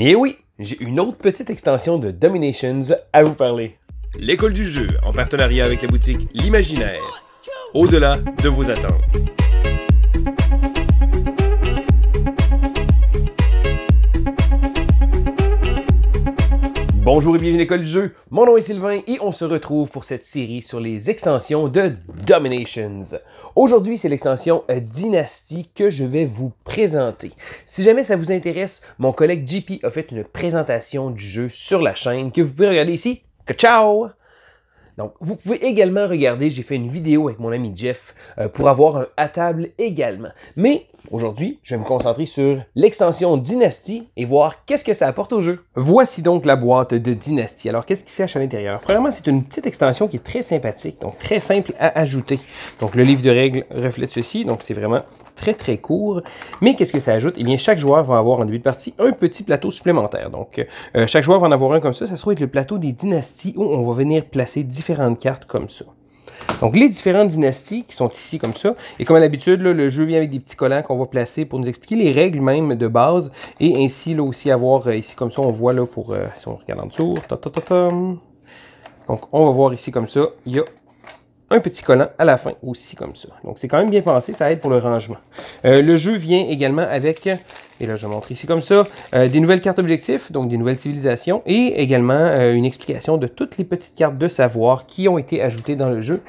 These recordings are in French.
Et oui, j'ai une autre petite extension de Dominations à vous parler. L'école du jeu, en partenariat avec la boutique L'Imaginaire, au-delà de vos attentes. Bonjour et bienvenue à l'école du jeu, mon nom est Sylvain et on se retrouve pour cette série sur les extensions de Dominations. Aujourd'hui, c'est l'extension Dynasty que je vais vous présenter. Si jamais ça vous intéresse, mon collègue JP a fait une présentation du jeu sur la chaîne que vous pouvez regarder ici. Ciao! Donc, vous pouvez également regarder, j'ai fait une vidéo avec mon ami Jeff pour avoir un à table également. Mais aujourd'hui, je vais me concentrer sur l'extension Dynasty et voir qu'est-ce que ça apporte au jeu. Voici donc la boîte de Dynasty. Alors, qu'est-ce qui se cache à l'intérieur? Premièrement, c'est une petite extension qui est très sympathique, donc très simple à ajouter. Donc, le livre de règles reflète ceci, donc c'est vraiment très court. Mais qu'est-ce que ça ajoute? Eh bien, chaque joueur va avoir en début de partie un petit plateau supplémentaire. Donc, chaque joueur va en avoir un comme ça. Ça se trouve être le plateau des dynasties où on va venir placer différentes cartes comme ça. Donc, les différentes dynasties qui sont ici comme ça, et comme à l'habitude, le jeu vient avec des petits collants qu'on va placer pour nous expliquer les règles même de base, et ainsi là aussi avoir, ici comme ça, on voit là pour, si on regarde en dessous, donc on va voir ici comme ça, il y a un petit collant à la fin aussi comme ça. Donc c'est quand même bien pensé, ça aide pour le rangement. Le jeu vient également avec, et là je montre ici comme ça, des nouvelles cartes objectifs, donc des nouvelles civilisations, et également une explication de toutes les petites cartes de savoir qui ont été ajoutées dans le jeu.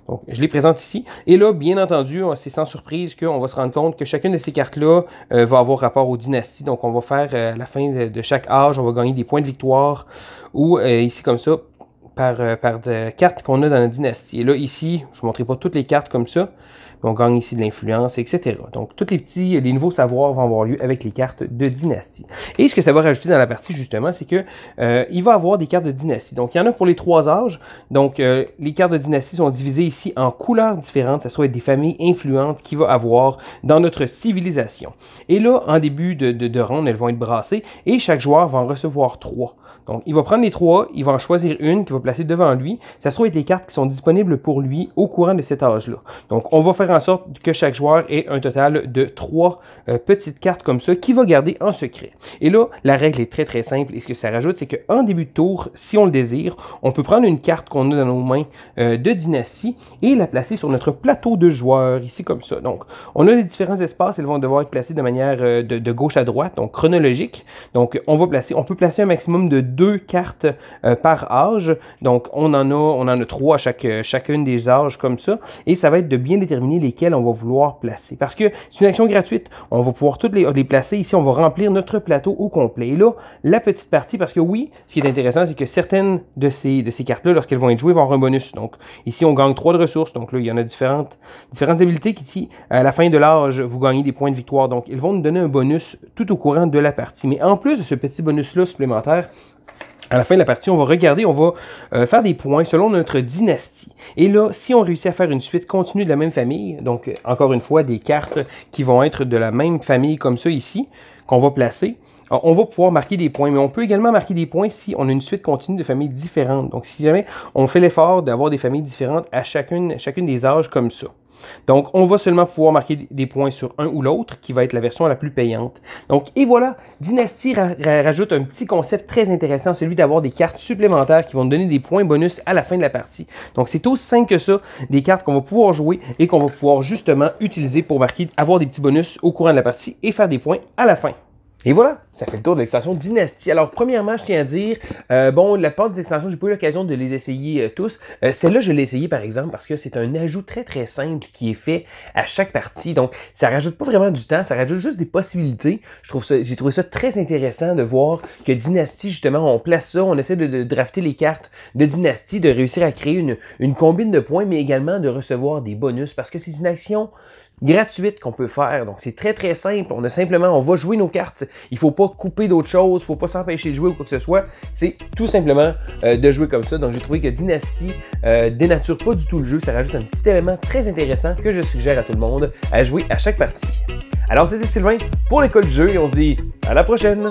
Donc, je les présente ici. Et là, bien entendu, c'est sans surprise qu'on va se rendre compte que chacune de ces cartes-là va avoir rapport aux dynasties. Donc, on va faire, à la fin de chaque âge, on va gagner des points de victoire, ou ici comme ça, par des cartes qu'on a dans la dynastie. Et là, ici, je ne vous montrerai pas toutes les cartes comme ça, mais on gagne ici de l'influence, etc. Donc, tous les nouveaux savoirs vont avoir lieu avec les cartes de dynastie. Et ce que ça va rajouter dans la partie, justement, c'est que il va avoir des cartes de dynastie. Donc, il y en a pour les 3 âges. Donc, les cartes de dynastie sont divisées ici en couleurs différentes. Ça soit des familles influentes qu'il va avoir dans notre civilisation. Et là, en début de ronde, elles vont être brassées et chaque joueur va en recevoir 3. Donc, il va prendre les 3, il va en choisir une qu'il va placer devant lui. Ça se trouve être les cartes qui sont disponibles pour lui au courant de cet âge-là. Donc, on va faire en sorte que chaque joueur ait un total de 3 petites cartes comme ça qu'il va garder en secret. Et là, la règle est très simple. Et ce que ça rajoute, c'est qu'en début de tour, si on le désire, on peut prendre une carte qu'on a dans nos mains de dynastie et la placer sur notre plateau de joueurs, ici comme ça. Donc, on a les différents espaces. Elles vont devoir être placées de manière de gauche à droite, donc chronologique. Donc, on peut placer un maximum de 2 cartes par âge. Donc, on en a 3 à chacune des âges comme ça. Et ça va être de bien déterminer lesquelles on va vouloir placer. Parce que c'est une action gratuite. On va pouvoir toutes les placer. Ici, on va remplir notre plateau au complet. Et là, la petite partie, parce que oui, ce qui est intéressant, c'est que certaines de ces cartes-là, lorsqu'elles vont être jouées, vont avoir un bonus. Donc, ici, on gagne 3 de ressources. Donc là, il y en a différentes habilités qui, ici, à la fin de l'âge, vous gagnez des points de victoire. Donc, ils vont nous donner un bonus tout au courant de la partie. Mais en plus de ce petit bonus-là supplémentaire, à la fin de la partie, on va regarder, on va faire des points selon notre dynastie. Et là, si on réussit à faire une suite continue de la même famille, donc encore une fois, des cartes qui vont être de la même famille comme ça ici, qu'on va placer, on va pouvoir marquer des points. Mais on peut également marquer des points si on a une suite continue de familles différentes. Donc, si jamais on fait l'effort d'avoir des familles différentes à chacune des âges comme ça. Donc, on va seulement pouvoir marquer des points sur un ou l'autre, qui va être la version la plus payante. Donc, et voilà, Dynasty rajoute un petit concept très intéressant, celui d'avoir des cartes supplémentaires qui vont nous donner des points bonus à la fin de la partie. Donc, c'est aussi simple que ça, des cartes qu'on va pouvoir jouer et qu'on va pouvoir justement utiliser pour avoir des petits bonus au courant de la partie et faire des points à la fin. Et voilà, ça fait le tour de l'extension Dynasty. Alors, premièrement, je tiens à dire, la part des extensions, j'ai pas eu l'occasion de les essayer tous. Celle-là, je l'ai essayé, par exemple, parce que c'est un ajout très simple qui est fait à chaque partie. Donc, ça rajoute pas vraiment du temps, ça rajoute juste des possibilités. J'ai trouvé ça très intéressant de voir que Dynasty, justement, on place ça, on essaie de drafter les cartes de Dynasty, de réussir à créer une combine de points, mais également de recevoir des bonus, parce que c'est une action gratuite qu'on peut faire. Donc, c'est très simple. On va jouer nos cartes. Il faut pas couper d'autres choses. Il faut pas s'empêcher de jouer ou quoi que ce soit. C'est tout simplement de jouer comme ça. Donc, j'ai trouvé que Dynasty dénature pas du tout le jeu. Ça rajoute un petit élément très intéressant que je suggère à tout le monde à jouer à chaque partie. Alors, c'était Sylvain pour l'école du jeu et on se dit à la prochaine!